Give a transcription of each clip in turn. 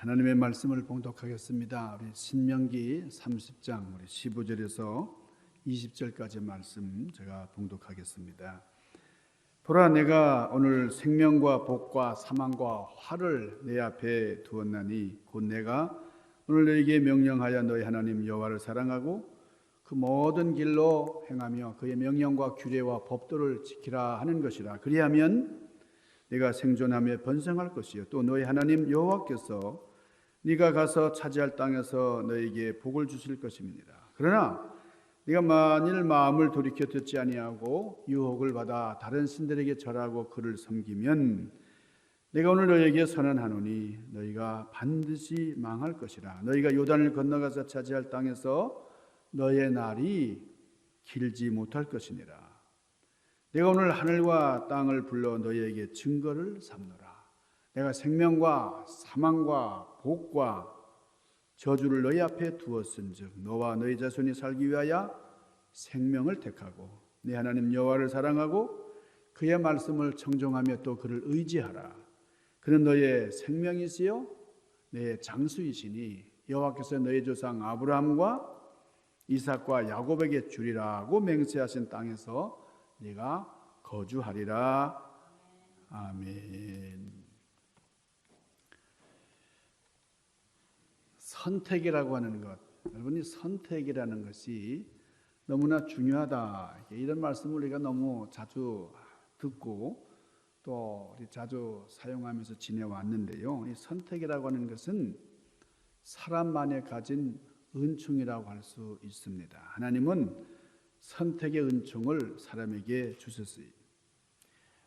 하나님의 말씀을 봉독하겠습니다. 우리 신명기 30장 우리 15절에서 20절까지 말씀 제가 봉독하겠습니다. 보라, 내가 오늘 생명과 복과 사망과 화를 내 앞에 두었나니 곧 내가 오늘 너에게 명령하여 너희 하나님 여호와를 사랑하고 그 모든 길로 행하며 그의 명령과 규례와 법도를 지키라 하는 것이라. 그리하면 네가 생존하며 번성할 것이요 또 너희 하나님 여호와께서 네가 가서 차지할 땅에서 너에게 복을 주실 것입니다. 그러나 네가 만일 마음을 돌이켜 듣지 아니하고 유혹을 받아 다른 신들에게 절하고 그를 섬기면 내가 오늘 너에게 선언하노니 너희가 반드시 망할 것이라. 너희가 요단을 건너가서 차지할 땅에서 너의 날이 길지 못할 것이니라. 내가 오늘 하늘과 땅을 불러 너희에게 증거를 삼노라. 내가 생명과 사망과 복과 저주를 너희 앞에 두었은즉 너와 너희 자손이 살기 위하여 생명을 택하고 네 하나님 여호와를 사랑하고 그의 말씀을 청종하며 또 그를 의지하라. 그는 너의 생명이시요 내 장수이시니 여호와께서 너희 조상 아브라함과 이삭과 야곱에게 주리라고 맹세하신 땅에서 네가 거주하리라. 아멘. 선택이라고 하는 것, 여러분이 선택이라는 것이 너무나 중요하다. 이런 말씀을 우리가 너무 자주 듣고 또 우리 자주 사용하면서 지내왔는데요. 이 선택이라고 하는 것은 사람만이 가진 은총이라고 할 수 있습니다. 하나님은 선택의 은총을 사람에게 주셨어요.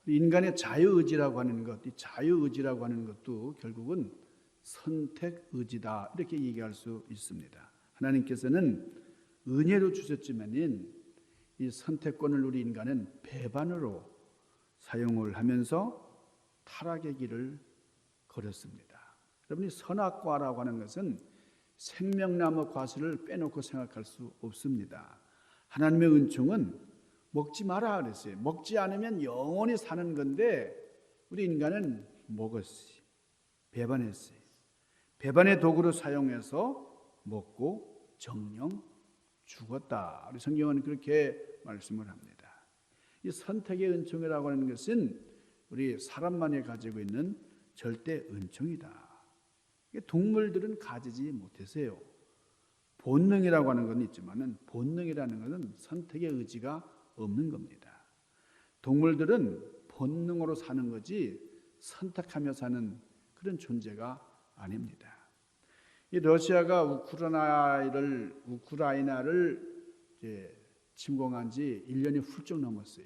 인간의 자유의지라고 하는 것, 이 자유의지라고 하는 것도 결국은 선택의지다 이렇게 얘기할 수 있습니다. 하나님께서는 은혜로 주셨지만은 이 선택권을 우리 인간은 배반으로 사용을 하면서 타락의 길을 걸었습니다. 여러분이 선악과라고 하는 것은 생명나무 과실을 빼놓고 생각할 수 없습니다. 하나님의 은총은 먹지 마라 그랬어요. 먹지 않으면 영원히 사는 건데 우리 인간은 먹었어요. 배반했어요. 배반의 도구로 사용해서 먹고 정령 죽었다. 우리 성경은 그렇게 말씀을 합니다. 이 선택의 은총이라고 하는 것은 우리 사람만이 가지고 있는 절대 은총이다. 동물들은 가지지 못하세요. 본능이라고 하는 건 있지만은 본능이라는 것은 선택의 의지가 없는 겁니다. 동물들은 본능으로 사는 거지 선택하며 사는 그런 존재가 아닙니다. 이 러시아가 우크라이나를 이제 침공한 지 1년이 훌쩍 넘었어요.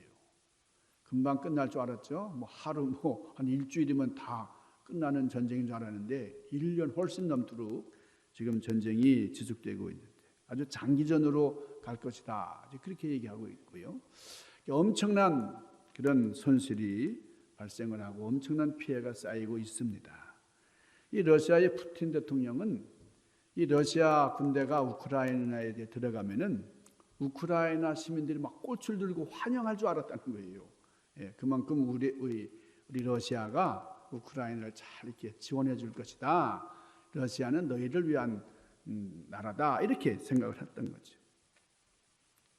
금방 끝날 줄 알았죠. 하루 한 일주일이면 다 끝나는 전쟁인 줄 알았는데 1년 훨씬 넘도록 지금 전쟁이 지속되고 있는데 아주 장기전으로 갈 것이다. 그렇게 얘기하고 있고요. 엄청난 그런 손실이 발생을 하고 엄청난 피해가 쌓이고 있습니다. 이 러시아의 푸틴 대통령은 이 러시아 군대가 우크라이나에 들어가면은 우크라이나 시민들이 막 꽃을 들고 환영할 줄 알았다는 거예요. 그만큼 우리 러시아가 우크라이나를 잘 이렇게 지원해 줄 것이다. 러시아는 너희를 위한 나라다. 이렇게 생각을 했던 거죠.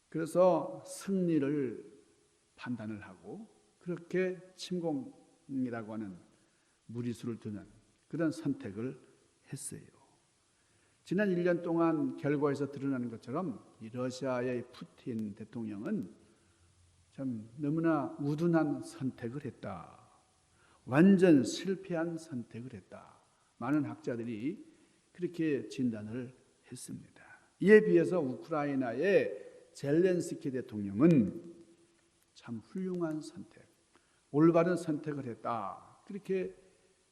그래서 승리를 판단을 하고 그렇게 침공이라고 하는 무리수를 두는 그런 선택을 했어요. 지난 1년 동안 결과에서 드러나는 것처럼 이 러시아의 푸틴 대통령은 참 너무나 우둔한 선택을 했다. 완전 실패한 선택을 했다. 많은 학자들이 그렇게 진단을 했습니다. 이에 비해서 우크라이나의 젤렌스키 대통령은 참 훌륭한 선택, 올바른 선택을 했다. 그렇게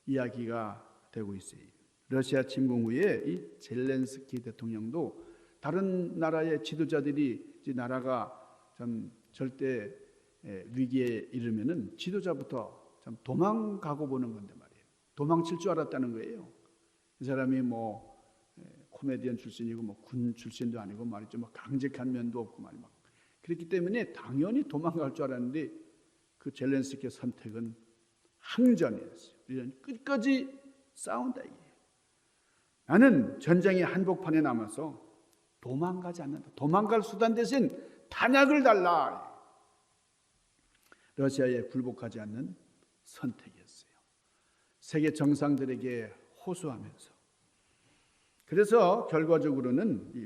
이야기가 되고 있어요. 러시아 침공 후에 이 젤렌스키 대통령도 다른 나라의 지도자들이 이 나라가 좀 절대 위기에 이르면은 지도자부터 참 도망가고 보는 건데 말이에요. 도망칠 줄 알았다는 거예요. 이 사람이 코미디언 출신이고 군 출신도 아니고 말이죠. 강직한 면도 없고 말이죠. 그렇기 때문에 당연히 도망갈 줄 알았는데 그 젤렌스키의 선택은 항전이었어요. 우리는 끝까지 싸운다 이게. 나는 전쟁의 한복판에 남아서 도망가지 않는다. 도망갈 수단 대신 탄약을 달라. 러시아에 굴복하지 않는 선택이었어요. 세계 정상들에게 호소하면서. 그래서 결과적으로는 이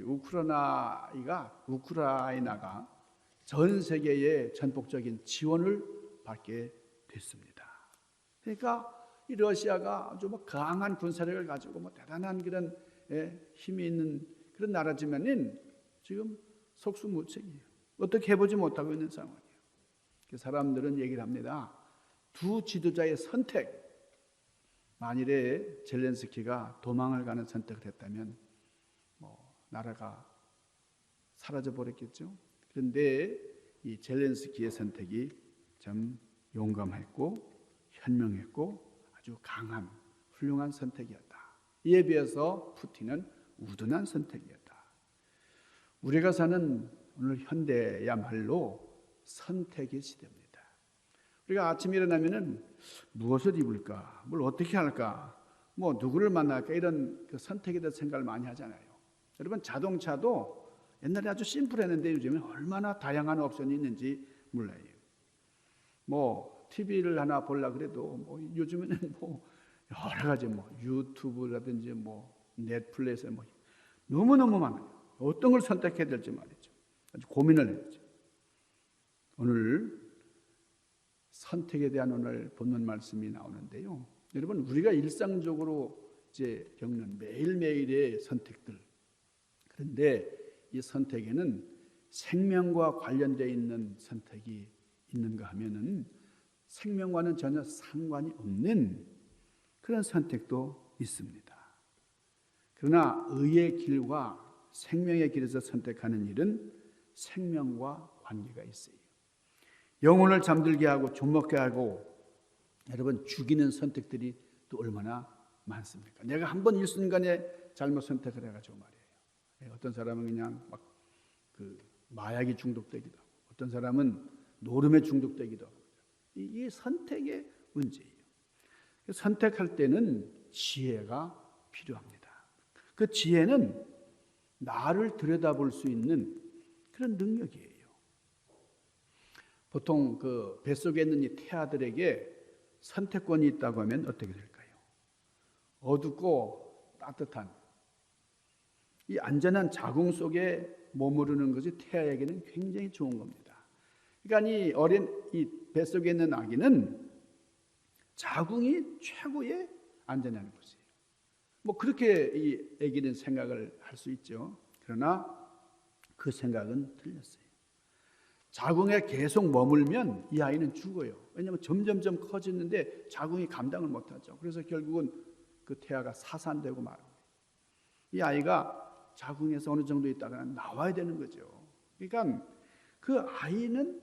우크라이나가 전 세계의 전폭적인 지원을 받게 됐습니다. 그러니까 이 러시아가 아주 강한 군사력을 가지고 대단한 그런 힘이 있는 그런 나라지만은 지금 속수무책이에요. 어떻게 해보지 못하고 있는 상황이에요. 사람들은 얘기를 합니다. 두 지도자의 선택, 만일에 젤렌스키가 도망을 가는 선택을 했다면 나라가 사라져 버렸겠죠. 그런데 이 젤렌스키의 선택이 참 용감했고 현명했고 아주 강한 훌륭한 선택이었다. 이에 비해서 푸틴은 우둔한 선택이었다. 우리가 사는 오늘 현대야말로 선택의 시대입니다. 우리가 아침에 일어나면은 무엇을 입을까, 뭘 어떻게 할까, 누구를 만날까 이런 그 선택에 대해서 생각을 많이 하잖아요. 여러분 자동차도 옛날에 아주 심플했는데 요즘에 얼마나 다양한 옵션이 있는지 몰라요. TV를 하나 보려고 그래도 요즘에는 여러 가지 유튜브라든지 넷플릭스 너무너무 많아요. 어떤 걸 선택해야 될지 말이죠. 아주 고민을 해야죠. 오늘 선택에 대한 오늘 본문 말씀이 나오는데요. 여러분 우리가 일상적으로 이제 겪는 매일매일의 선택들, 그런데 이 선택에는 생명과 관련되어 있는 선택이 있는가 하면은 생명과는 전혀 상관이 없는 그런 선택도 있습니다. 그러나 의의 길과 생명의 길에서 선택하는 일은 생명과 관계가 있어요. 영혼을 잠들게 하고 존먹게 하고 여러분 죽이는 선택들이 또 얼마나 많습니까? 내가 한번 일순간에 잘못 선택을 해가지고 말이에요. 어떤 사람은 그냥 마약이 중독되기도 하고 어떤 사람은 노름에 중독되기도 하고 이게 선택의 문제예요. 선택할 때는 지혜가 필요합니다. 그 지혜는 나를 들여다볼 수 있는 그런 능력이에요. 보통 그 뱃속에 있는 이 태아들에게 선택권이 있다고 하면 어떻게 될까요? 어둡고 따뜻한 이 안전한 자궁 속에 머무르는 것이 태아에게는 굉장히 좋은 겁니다. 그러니까 이 뱃속에 있는 아기는 자궁이 최고의 안전한 곳이에요. 그렇게 이 아기는 생각을 할 수 있죠. 그러나 그 생각은 틀렸어요. 자궁에 계속 머물면 이 아이는 죽어요. 왜냐하면 점점점 커지는데 자궁이 감당을 못하죠. 그래서 결국은 그 태아가 사산되고 말합니다. 이 아이가 자궁에서 어느 정도 있다가 나와야 되는 거죠. 그러니까 그 아이는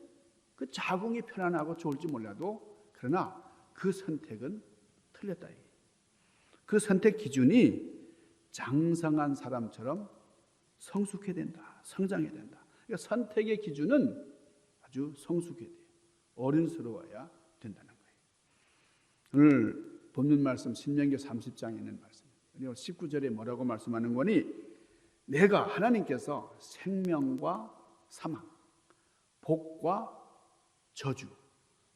그 자궁이 편안하고 좋을지 몰라도 그러나 그 선택은 틀렸다. 그 선택 기준이 장성한 사람처럼 성숙해야 된다. 성장해야 된다. 그러니까 선택의 기준은 아주 성숙해야 돼요. 어른스러워야 된다는 거예요. 오늘 본문 말씀 신명기 30장에 있는 말씀. 19절에 뭐라고 말씀하는 거니? 내가 하나님께서 생명과 사망, 복과 저주,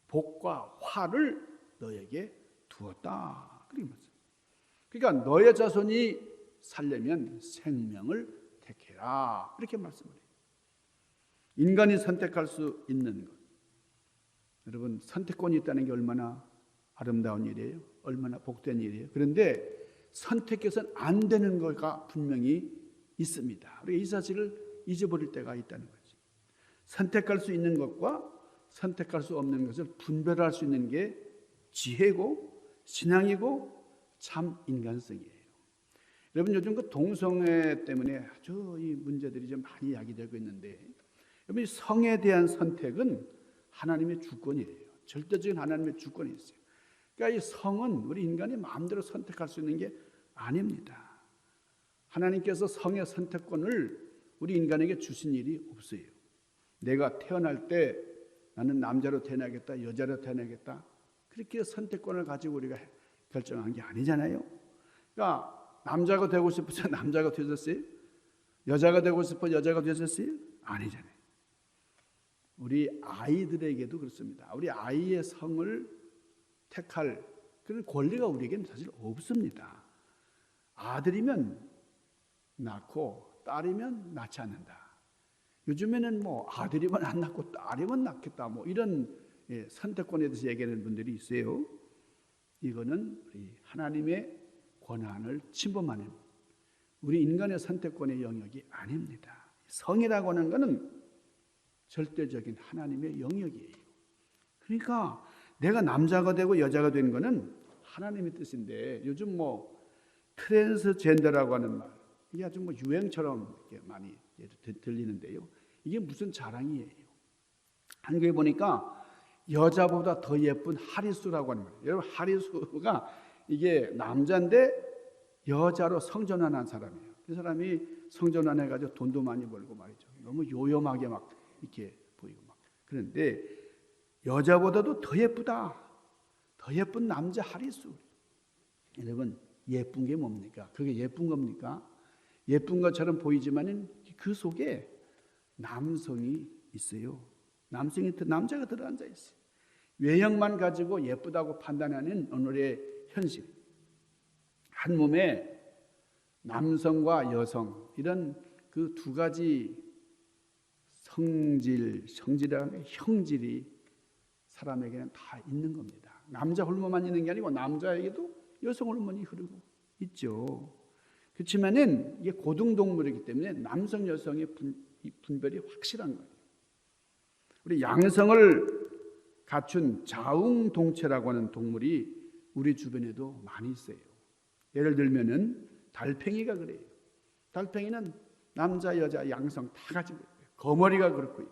복과 화를 너에게 두었다. 그렇게 말씀합니다. 그러니까 너의 자손이 살려면 생명을 택해라. 이렇게 말씀을 해요. 인간이 선택할 수 있는 것. 여러분 선택권이 있다는 게 얼마나 아름다운 일이에요. 얼마나 복된 일이에요. 그런데 선택해서는 안 되는 것가 분명히 있습니다. 우리가 이 사실을 잊어버릴 때가 있다는 거죠. 선택할 수 있는 것과 선택할 수 없는 것을 분별할 수 있는 게 지혜고 신앙이고 참 인간성이에요. 여러분 요즘 그 동성애 때문에 아주 이 문제들이 좀 많이 야기되고 있는데 여러분 이 성에 대한 선택은 하나님의 주권이에요. 절대적인 하나님의 주권이 있어요. 그러니까 이 성은 우리 인간이 마음대로 선택할 수 있는 게 아닙니다. 하나님께서 성의 선택권을 우리 인간에게 주신 일이 없어요. 내가 태어날 때 나는 남자로 태어나겠다, 여자로 태어나겠다 그렇게 선택권을 가지고 우리가 결정한 게 아니잖아요. 그러니까 남자가 되고 싶어서 남자가 되셨어요? 여자가 되고 싶어 여자가 되셨어요? 아니잖아요. 우리 아이들에게도 그렇습니다. 우리 아이의 성을 택할 그런 권리가 우리에게는 사실 없습니다. 아들이면 낳고 딸이면 낳지 않는다. 요즘에는 뭐 아들이면 안 낳고 딸이면 낳겠다 뭐 이런 선택권에 대해서 얘기하는 분들이 있어요. 이거는 우리 하나님의 권한을 침범하는 우리 인간의 선택권의 영역이 아닙니다. 성이라고 하는 것은 절대적인 하나님의 영역이에요. 그러니까 내가 남자가 되고 여자가 되는 것은 하나님의 뜻인데 요즘 뭐 트랜스젠더라고 하는 말 이게 아주 뭐 유행처럼 이렇게 많이 들리는데요. 이게 무슨 자랑이에요? 한국에 보니까 여자보다 더 예쁜 하리수라고 하는 거예요. 여러분 하리수가 이게 남자인데 여자로 성전환한 사람이에요. 그 사람이 성전환해가지고 돈도 많이 벌고 말이죠. 너무 요염하게 막 이렇게 보이고 막 그런데 여자보다도 더 예쁘다. 더 예쁜 남자 하리수. 여러분 예쁜 게 뭡니까? 그게 예쁜 겁니까? 예쁜 것처럼 보이지만은 그 속에 남성이 있어요. 남자가 들어앉아 있어요. 외형만 가지고 예쁘다고 판단하는 오늘의 현실. 한 몸에 남성과 여성 이런 그 두 가지 성질이라는 게 형질이 사람에게는 다 있는 겁니다. 남자 호르몬만 있는 게 아니고 남자에게도 여성 호르몬이 흐르고 있죠. 그렇지만은 이게 고등동물이기 때문에 남성 여성의 분별이 확실한 거예요. 우리 양성을 갖춘 자웅동체라고 하는 동물이 우리 주변에도 많이 있어요. 예를 들면은 달팽이가 그래요. 달팽이는 남자 여자 양성 다 가지고 있어요. 거머리가 그렇고요.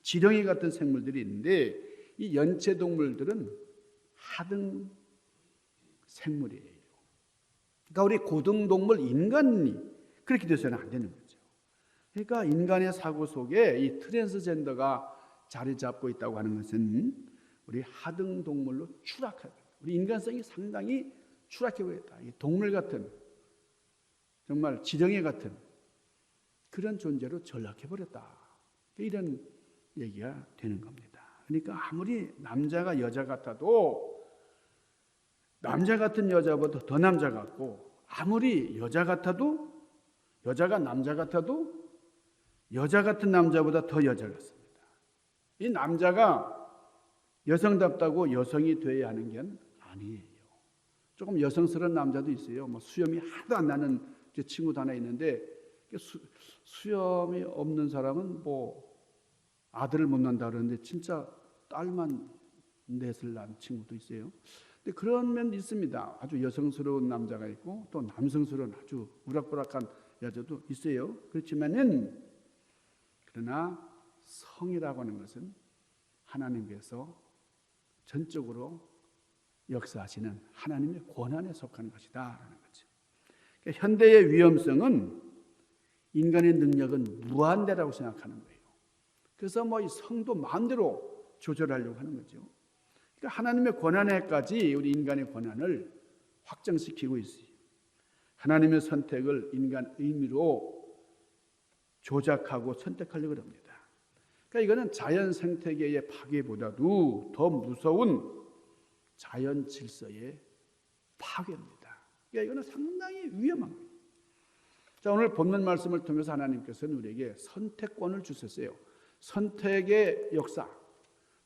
지렁이 같은 생물들이 있는데 이 연체 동물들은 하등 생물이에요. 그러니까 우리 고등동물 인간이 그렇게 돼서는 안 되는 거죠. 그러니까 인간의 사고 속에 이 트랜스젠더가 자리 잡고 있다고 하는 것은 우리 하등 동물로 추락하고 우리 인간성이 상당히 추락해 보였다. 동물 같은 정말 지렁이 같은 그런 존재로 전락해 버렸다. 이런 얘기가 되는 겁니다. 그러니까 아무리 남자가 여자 같아도 남자 같은 여자보다 더 남자 같고 아무리 여자 같아도 여자가 남자 같아도 여자 같은 남자보다 더 여자 같습니다. 이 남자가 여성답다고 여성이 되어야 하는 게 아니에요. 조금 여성스러운 남자도 있어요. 뭐 수염이 하나도 안 나는 친구도 하나 있는데 수염이 없는 사람은 뭐 아들을 못 낳는다 그러는데 진짜 딸만 넷을 낳은 친구도 있어요. 근데 그런 면 있습니다. 아주 여성스러운 남자가 있고 또 남성스러운 아주 우락부락한 여자도 있어요. 그렇지만은 그러나 성이라고 하는 것은 하나님께서 전적으로 역사하시는 하나님의 권한에 속하는 것이다라는 거죠. 그러니까 현대의 위험성은 인간의 능력은 무한대라고 생각하는 거예요. 그래서 뭐 이 성도 마음대로 조절하려고 하는 거죠. 그러니까 하나님의 권한에까지 우리 인간의 권한을 확장시키고 있어요. 하나님의 선택을 인간 의미로 조작하고 선택하려고 합니다. 그러니까 이거는 자연 생태계의 파괴보다도 더 무서운 자연 질서의 파괴입니다. 그러니까 이거는 상당히 위험한 거예요. 자, 오늘 본문 말씀을 통해서 하나님께서는 우리에게 선택권을 주셨어요. 선택의 역사.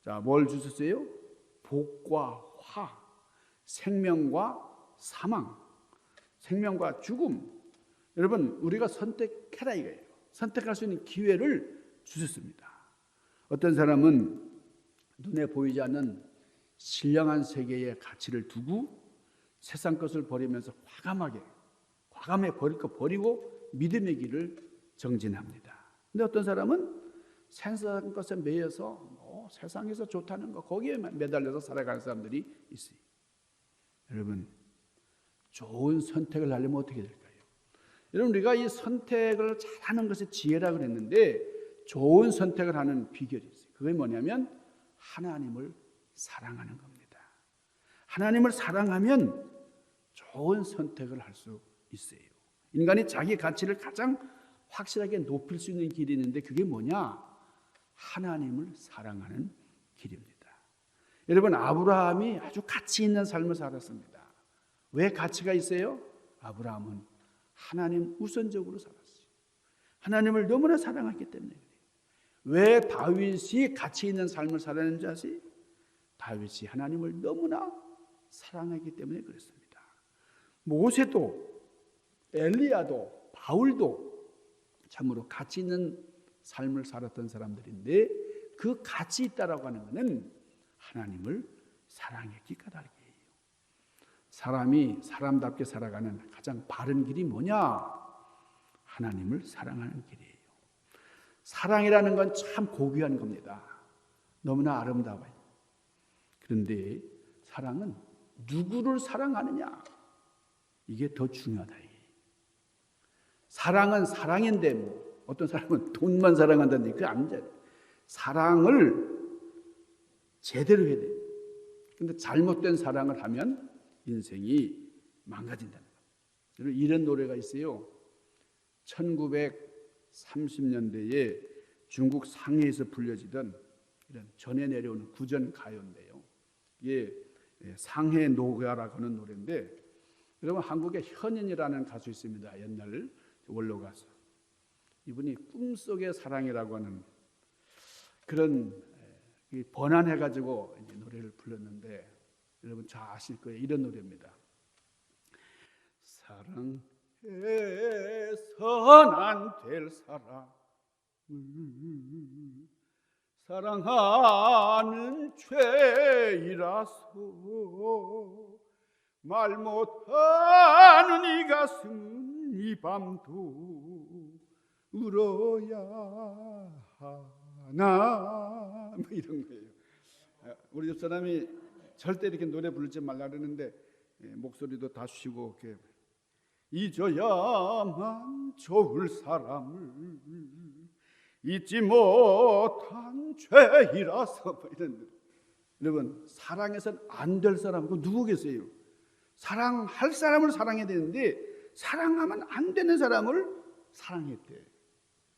자, 뭘 주셨어요? 복과 화, 생명과 사망, 생명과 죽음. 여러분, 우리가 선택해라 이거예요. 선택할 수 있는 기회를 주셨습니다. 어떤 사람은 눈에 보이지 않는 신령한 세계의 가치를 두고 세상 것을 버리면서 과감하게 버릴 거 버리고 믿음의 길을 정진합니다. 근데 어떤 사람은 세상 것에 매여서 세상에서 좋다는 거 거기에 매달려서 살아가는 사람들이 있어요. 여러분, 좋은 선택을 하려면 어떻게 될까요? 여러분, 우리가 이 선택을 잘하는 것이 지혜라고 그랬는데 좋은 선택을 하는 비결이 있어요. 그게 뭐냐면 하나님을 사랑하는 겁니다. 하나님을 사랑하면 좋은 선택을 할 수 있어요. 인간이 자기 가치를 가장 확실하게 높일 수 있는 길이 있는데 그게 뭐냐? 하나님을 사랑하는 길입니다. 여러분, 아브라함이 아주 가치 있는 삶을 살았습니다. 왜 가치가 있어요? 아브라함은 하나님 우선적으로 살았어요. 하나님을 너무나 사랑했기 때문에 그래요. 왜 다윗이 가치 있는 삶을 살았는지 아세요? 다윗이 하나님을 너무나 사랑했기 때문에 그렇습니다. 모세도, 엘리야도, 바울도 참으로 가치 있는 삶을 살았던 사람들인데 그 가치 있다라고 하는 것은 하나님을 사랑했기 까닭이에요. 사람이 사람답게 살아가는 가장 바른 길이 뭐냐? 하나님을 사랑하는 길이에요. 사랑이라는 건 참 고귀한 겁니다. 너무나 아름다워요. 그런데 사랑은 누구를 사랑하느냐? 이게 더 중요하다. 사랑은 사랑인데 뭐 어떤 사람은 돈만 사랑한다는데 그게 아니잖아요. 사랑을 제대로 해야 돼요. 그런데 잘못된 사랑을 하면 인생이 망가진다는 거예요. 이런 노래가 있어요. 1930년대에 중국 상해에서 불려지던 이런 전해 내려오는 구전 가요인데요. 이게 상해 노가라고 하는 노래인데, 여러분 한국에 현인이라는 가수 있습니다. 옛날 원로 가수. 이분이 꿈속의 사랑이라고 하는 그런 번안해가지고 노래를 불렀는데 여러분 잘 아실 거예요. 이런 노래입니다. 사랑해서 난 될 사람을 사랑하는 죄이라서 말 못하는 이 가슴은 이 밤도 울어야 하나, 뭐 이런 거예요. 우리 집 사람이 절대 이렇게 노래 부르지 말라 그러는데 목소리도 다 쉬고 이렇게 잊어야만 좋을 사람을 잊지 못한 죄이라서, 뭐 이런. 여러분, 사랑해서는 안 될 사람 그 누구 계세요? 사랑할 사람을 사랑해야 되는데 사랑하면 안 되는 사람을 사랑했대.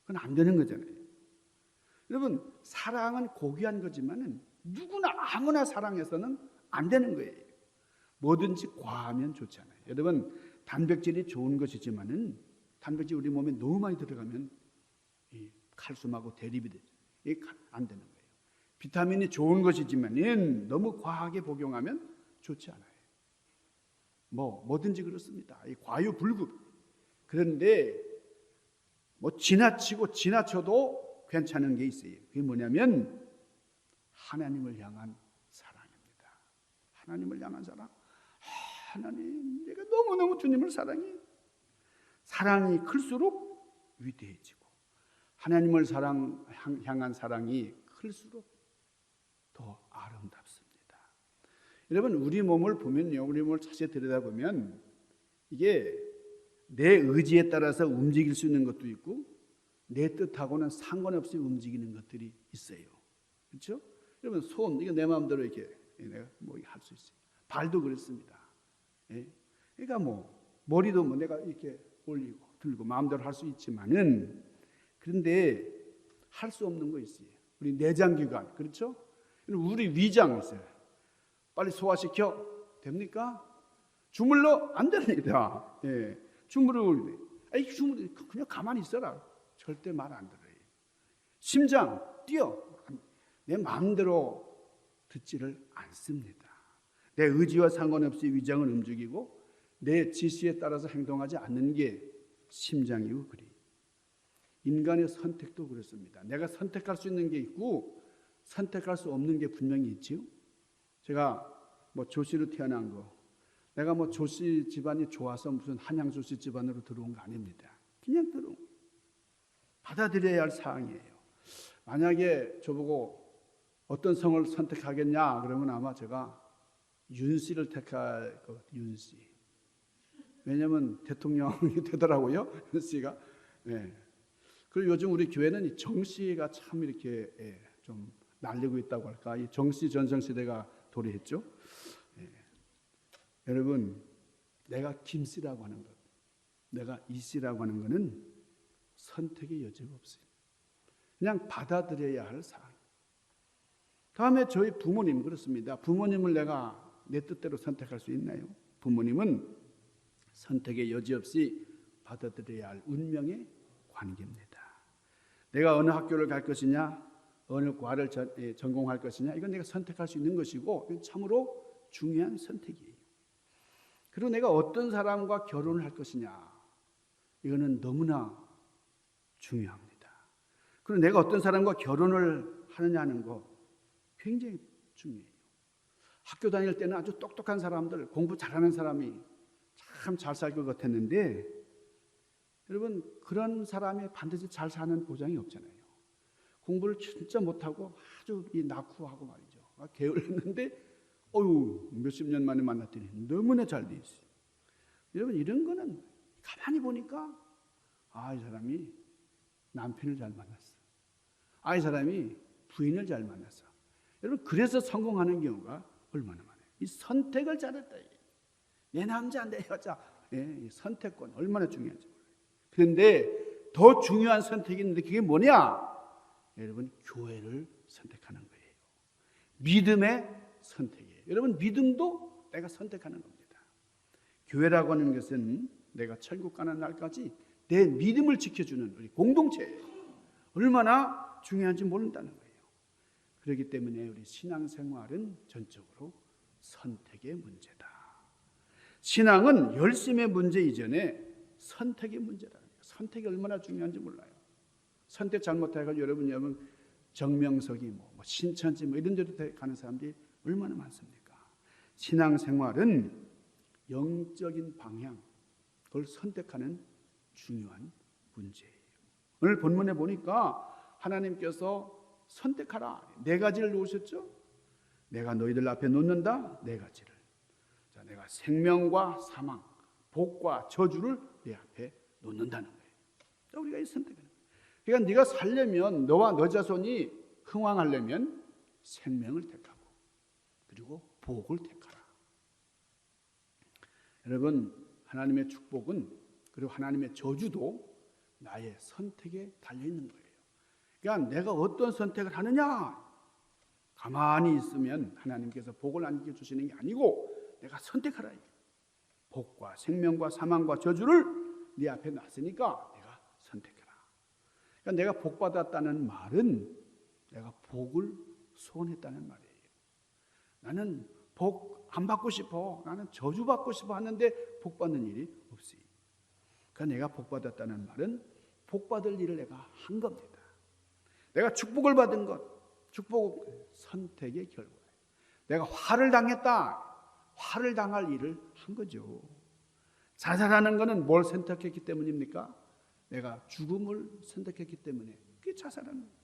그건 안 되는 거잖아요. 여러분, 사랑은 고귀한 거지만은 누구나 아무나 사랑해서는 안 되는 거예요. 뭐든지 과하면 좋지 않아요. 여러분, 단백질이 좋은 것이지만은 단백질 우리 몸에 너무 많이 들어가면 이 칼슘하고 대립이 돼. 이게 안 되는 거예요. 비타민이 좋은 것이지만은 너무 과하게 복용하면 좋지 않아요. 뭐든지 그렇습니다. 이 과유불급. 그런데 뭐 지나쳐도 괜찮은 게 있어요. 그게 뭐냐면 하나님을 향한 사랑입니다. 하나님을 향한 사랑. 하나님, 내가 너무너무 주님을 사랑해. 사랑이 클수록 위대해지고 하나님을 향한 사랑이 클수록 더 아름답습니다. 여러분, 우리 몸을 보면요, 우리 몸을 자세히 들여다보면 이게 내 의지에 따라서 움직일 수 있는 것도 있고 내 뜻하고는 상관없이 움직이는 것들이 있어요. 그렇죠? 여러분, 손, 이거 내 마음대로 이렇게 내가 뭐 할 수 있어요. 발도 그렇습니다. 예? 그러니까 머리도 내가 이렇게 올리고 들고 마음대로 할 수 있지만은, 그런데 할 수 없는 거 있어요. 우리 내장기관, 그렇죠? 우리 위장 있어요. 빨리 소화시켜. 됩니까? 주물러? 안 됩니다. 예. 주물러. 그냥 가만히 있어라. 절대 말 안 들어요. 심장, 뛰어. 내 마음대로 듣지를 않습니다. 내 의지와 상관없이 위장을 움직이고 내 지시에 따라서 행동하지 않는 게 심장이고 그래요. 인간의 선택도 그렇습니다. 내가 선택할 수 있는 게 있고 선택할 수 없는 게 분명히 있지요. 제가 조씨로 태어난 거, 내가 조씨 집안이 좋아서 무슨 한양 조씨 집안으로 들어온 거 아닙니다. 그냥 들어온 거. 받아들여야 할 사항이에요. 만약에 저보고 어떤 성을 선택하겠냐 그러면 아마 제가 윤씨를 택할 것 같아요. 윤씨. 왜냐하면 대통령이 되더라고요. 윤씨가. 네. 그리고 요즘 우리 교회는 이 정씨가 참 이렇게 좀 날리고 있다고 할까. 이 정씨 전성시대가 도래했죠. 여러분, 내가 김씨라고 하는 것, 내가 이씨라고 하는 것은 선택의 여지가 없어요. 그냥 받아들여야 할 사람. 다음에 저희 부모님 그렇습니다. 부모님을 내가 내 뜻대로 선택할 수 있나요? 부모님은 선택의 여지 없이 받아들여야 할 운명의 관계입니다. 내가 어느 학교를 갈 것이냐, 어느 과를 전공할 것이냐, 이건 내가 선택할 수 있는 것이고 이건 참으로 중요한 선택이에요. 그리고 내가 어떤 사람과 결혼을 할 것이냐, 이거는 너무나 중요합니다. 그리고 내가 어떤 사람과 결혼을 하느냐 하는 거 굉장히 중요해요. 학교 다닐 때는 아주 똑똑한 사람들, 공부 잘하는 사람이 참 잘 살 것 같았는데 여러분 그런 사람이 반드시 잘 사는 보장이 없잖아요. 공부를 진짜 못하고 아주 낙후하고 말이죠. 게을렀는데 몇십 년 만에 만났더니 너무나 잘 돼 있어요. 여러분 이런 거는 가만히 보니까 이 사람이 남편을 잘 만났어. 이 사람이 부인을 잘 만났어. 여러분 그래서 성공하는 경우가 얼마나 많아요. 이 선택을 잘했다. 내 남자 내 여자 이 선택권 얼마나 중요한지 몰라요. 그런데 더 중요한 선택이 있는데 그게 뭐냐? 여러분 교회를 선택하는 거예요. 믿음의 선택이에요. 여러분 믿음도 내가 선택하는 겁니다. 교회라고 하는 것은 내가 천국 가는 날까지 내 믿음을 지켜주는 우리 공동체예요. 얼마나 중요한지 모른다는 거예요. 그렇기 때문에 우리 신앙생활은 전적으로 선택의 문제다. 신앙은 열심의 문제 이전에 선택의 문제라는 거예요. 선택이 얼마나 중요한지 몰라요. 선택 잘못해가지고 여러분 정명석이 뭐 신천지 이런 데로 가는 사람들이 얼마나 많습니까? 신앙생활은 영적인 방향, 그걸 선택하는 중요한 문제예요. 오늘 본문에 보니까 하나님께서 선택하라 네 가지를 놓으셨죠. 내가 너희들 앞에 놓는다 네 가지를. 자, 내가 생명과 사망, 복과 저주를 내 앞에 놓는다는 거예요. 자, 우리가 이 선택을. 그러니까 네가 살려면 너와 너 자손이 흥왕하려면 생명을 택하고 그리고 복을 택하라. 여러분 하나님의 축복은 그리고 하나님의 저주도 나의 선택에 달려 있는 거예요. 그러니까 내가 어떤 선택을 하느냐 가만히 있으면 하나님께서 복을 안겨주시는 게 아니고 내가 선택하라. 복과 생명과 사망과 저주를 네 앞에 놨으니까 내가 선택해라. 그러니까 내가 복 받았다는 말은 내가 복을 소원했다는 말이에요. 나는 복 안 받고 싶어. 나는 저주 받고 싶어 하는데 복 받는 일이 없어요. 그러니까 내가 복 받았다는 말은 복 받을 일을 내가 한 겁니다. 내가 축복을 받은 것, 축복 선택의 결과예요. 내가 화를 당했다. 화를 당할 일을 한 거죠. 자살하는 것은 뭘 선택했기 때문입니까? 내가 죽음을 선택했기 때문에 그게 자살하는 거예요.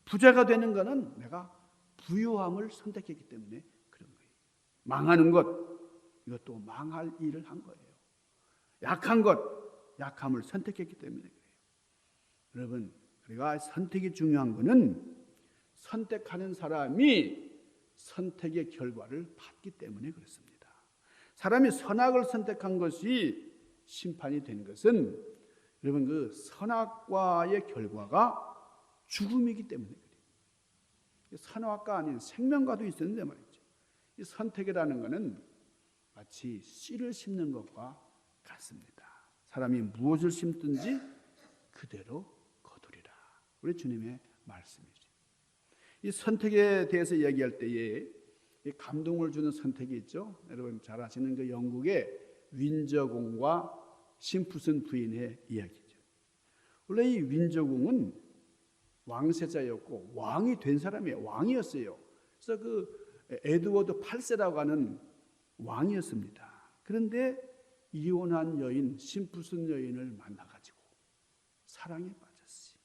부자가 되는 것은 내가 부유함을 선택했기 때문에 그런 거예요. 망하는 것, 이것도 망할 일을 한 거예요. 약한 것, 약함을 선택했기 때문에 그래요. 여러분, 우리가 선택이 중요한 것은 선택하는 사람이 선택의 결과를 받기 때문에 그렇습니다. 사람이 선악을 선택한 것이 심판이 된 것은 여러분 그 선악과의 결과가 죽음이기 때문에 그래요. 선악과 아닌 생명과도 있었는데 말이죠. 이 선택이라는 것은 마치 씨를 심는 것과 같습니다. 사람이 무엇을 심든지 그대로 거두리라. 우리 주님의 말씀이죠. 이 선택에 대해서 얘기할 때에 감동을 주는 선택이 있죠. 여러분 잘 아시는 그 영국의 윈저공과 심프슨 부인의 이야기죠. 원래 이 윈저공은 왕세자였고 왕이 된 사람이에요. 왕이었어요. 그래서 그 에드워드 8세라고 하는 왕이었습니다. 그런데 이혼한 여인 심프슨 여인을 만나가지고 사랑에 빠졌어요.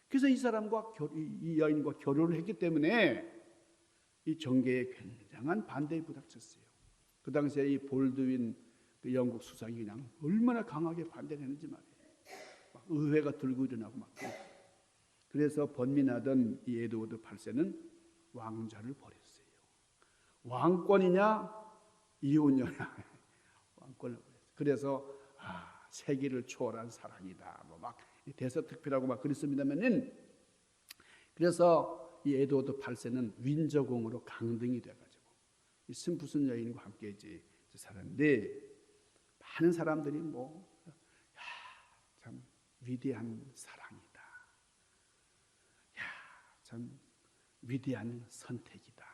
그래서 이 사람과 이 여인과 결혼을 했기 때문에 이 정계에 굉장한 반대에 부닥쳤어요. 그 당시에 이 볼드윈 그 영국 수상이 그냥 얼마나 강하게 반대를 했는지 말이에요. 막 의회가 들고 일어나고 막. 그래서 번민하던 이 에드워드 8세는 왕좌를 버렸어요. 왕권이냐 이혼녀냐 왕권을 버렸어요. 그래서 세기를 초월한 사랑이다. 뭐 막 대서특필하고 막 그랬습니다만은, 그래서 이 에드워드 8세는 윈저공으로 강등이 돼가지고 이 심푸슨 여인과 함께 이제 살았는데, 많은 사람들이 참 위대한 사랑이다. 참 위대한 선택이다.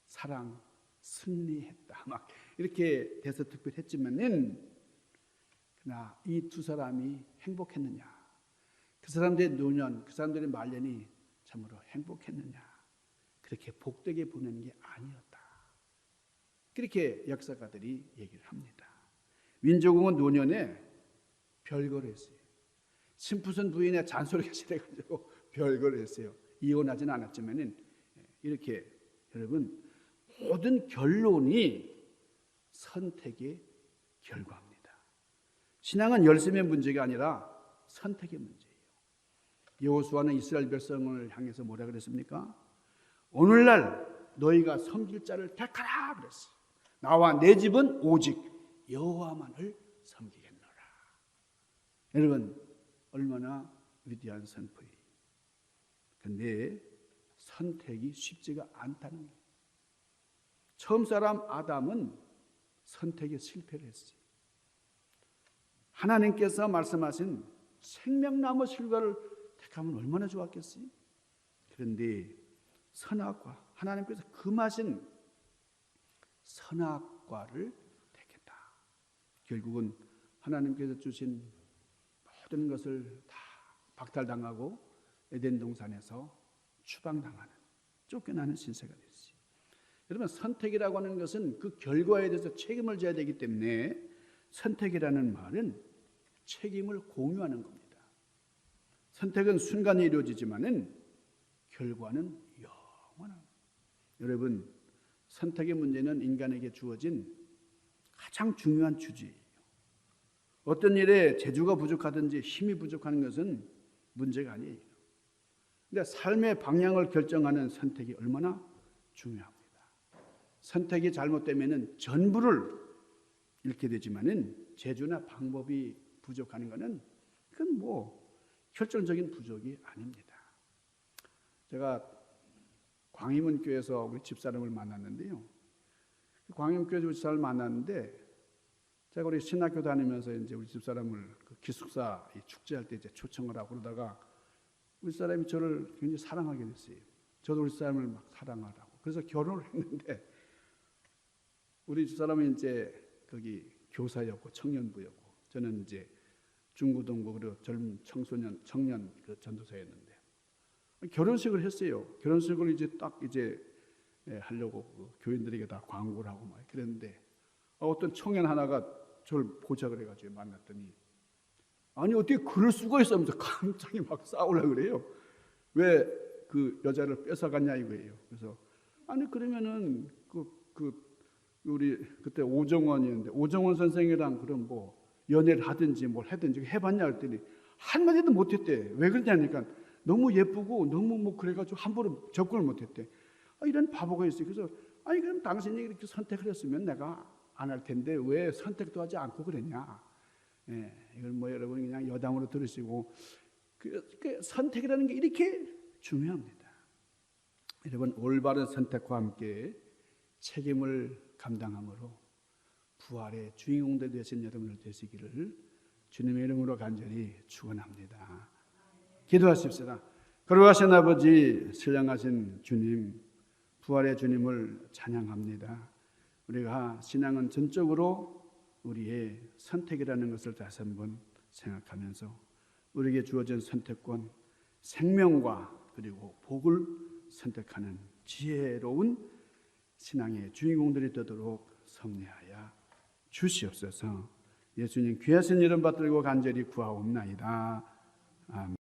사랑 승리했다. 막 이렇게 대서특필했지만은, 그러나 이 두 사람이 행복했느냐? 그 사람들의 노년, 그 사람들의 말년이 참으로 행복했느냐? 그렇게 복되게 보내는 게 아니었다. 그렇게 역사가들이 얘기를 합니다. 윈저공은 노년에 별거를 했어요. 심푸슨 부인의 잔소리가 싫어가지고 별거를 했어요. 이혼하지는 않았지만은, 이렇게 여러분, 모든 결론이 선택의 결과입니다. 신앙은 열심의 문제가 아니라 선택의 문제예요. 여호수아는 이스라엘 백성을 향해서 뭐라 그랬습니까? 오늘날 너희가 섬길 자를 택하라 그랬어요. 나와 내 집은 오직 여호와만을 섬기겠노라. 여러분, 얼마나 위대한 선포예요. 그런데 선택이 쉽지가 않다는 거예요. 처음 사람 아담은 선택에 실패를 했어요. 하나님께서 말씀하신 생명나무 실과를 택하면 얼마나 좋았겠어요? 그런데 선악과, 하나님께서 금하신 선악과를 택했다. 결국은 하나님께서 주신 모든 것을 다 박탈당하고 에덴 동산에서 추방당하는, 쫓겨나는 신세가 됐어요. 여러분, 선택이라고 하는 것은 그 결과에 대해서 책임을 져야 되기 때문에, 선택이라는 말은 책임을 공유하는 겁니다. 선택은 순간에 이루어지지만은 결과는 영원한. 여러분, 선택의 문제는 인간에게 주어진 가장 중요한 주제예요. 어떤 일에 재주가 부족하든지 힘이 부족한 것은 문제가 아니에요. 근데 삶의 방향을 결정하는 선택이 얼마나 중요합니다. 선택이 잘못되면은 전부를 잃게 되지만은, 재주나 방법이 부족한 것은 그건 결정적인 부족이 아닙니다. 제가 광희문 교회에서 우리 집사람을 만났는데요. 광희문 교회 집사람을 만났는데, 제가 우리 신학교 다니면서 이제 우리 집사람을 그 기숙사 축제할 때 이제 초청을 하고 그러다가 우리 사람이 저를 굉장히 사랑하게 됐어요. 저도 우리 사람을 막 사랑하라고. 그래서 결혼을 했는데, 우리 집사람은 이제 거기 교사였고 청년부였고, 저는 이제 중고등부 그리고 젊은 청년 그 전도사였는데, 결혼식을 했어요. 결혼식을 이제 딱 하려고 그 교인들에게 다 광고를 하고 막 그랬는데, 어떤 청년 하나가 저를 보자고 해가지고 만났더니, 아니 어떻게 그럴 수가 있어 하면서 갑자기 막 싸우려고 그래요. 왜 그 여자를 뺏어갔냐 이거예요. 그래서 아니 그러면은 우리 그때 오정원이었는데, 오정원 선생이랑 그럼 연애를 하든지 뭘 하든지 해봤냐 했더니 한마디도 못했대. 왜 그러냐니까 너무 예쁘고 너무 그래가지고 함부로 접근을 못했대. 이런 바보가 있어요. 그래서 아니 그럼 당신이 이렇게 선택을 했으면 내가 안 할 텐데 왜 선택도 하지 않고 그랬냐. 이건 여러분 그냥 여담으로 들으시고, 그 선택이라는 게 이렇게 중요합니다. 여러분, 올바른 선택과 함께 책임을 감당함으로 부활의 주인공들 되신 여러분들 되시기를 주님의 이름으로 간절히 축원합니다. 기도하십시다. 거룩하신 아버지, 신령하신 주님, 부활의 주님을 찬양합니다. 우리가 신앙은 전적으로 우리의 선택이라는 것을 다시 한번 생각하면서, 우리에게 주어진 선택권, 생명과 그리고 복을 선택하는 지혜로운 신앙의 주인공들이 되도록 섭리하여 주시옵소서. 예수님 귀하신 이름 받들고 간절히 구하옵나이다. 아멘.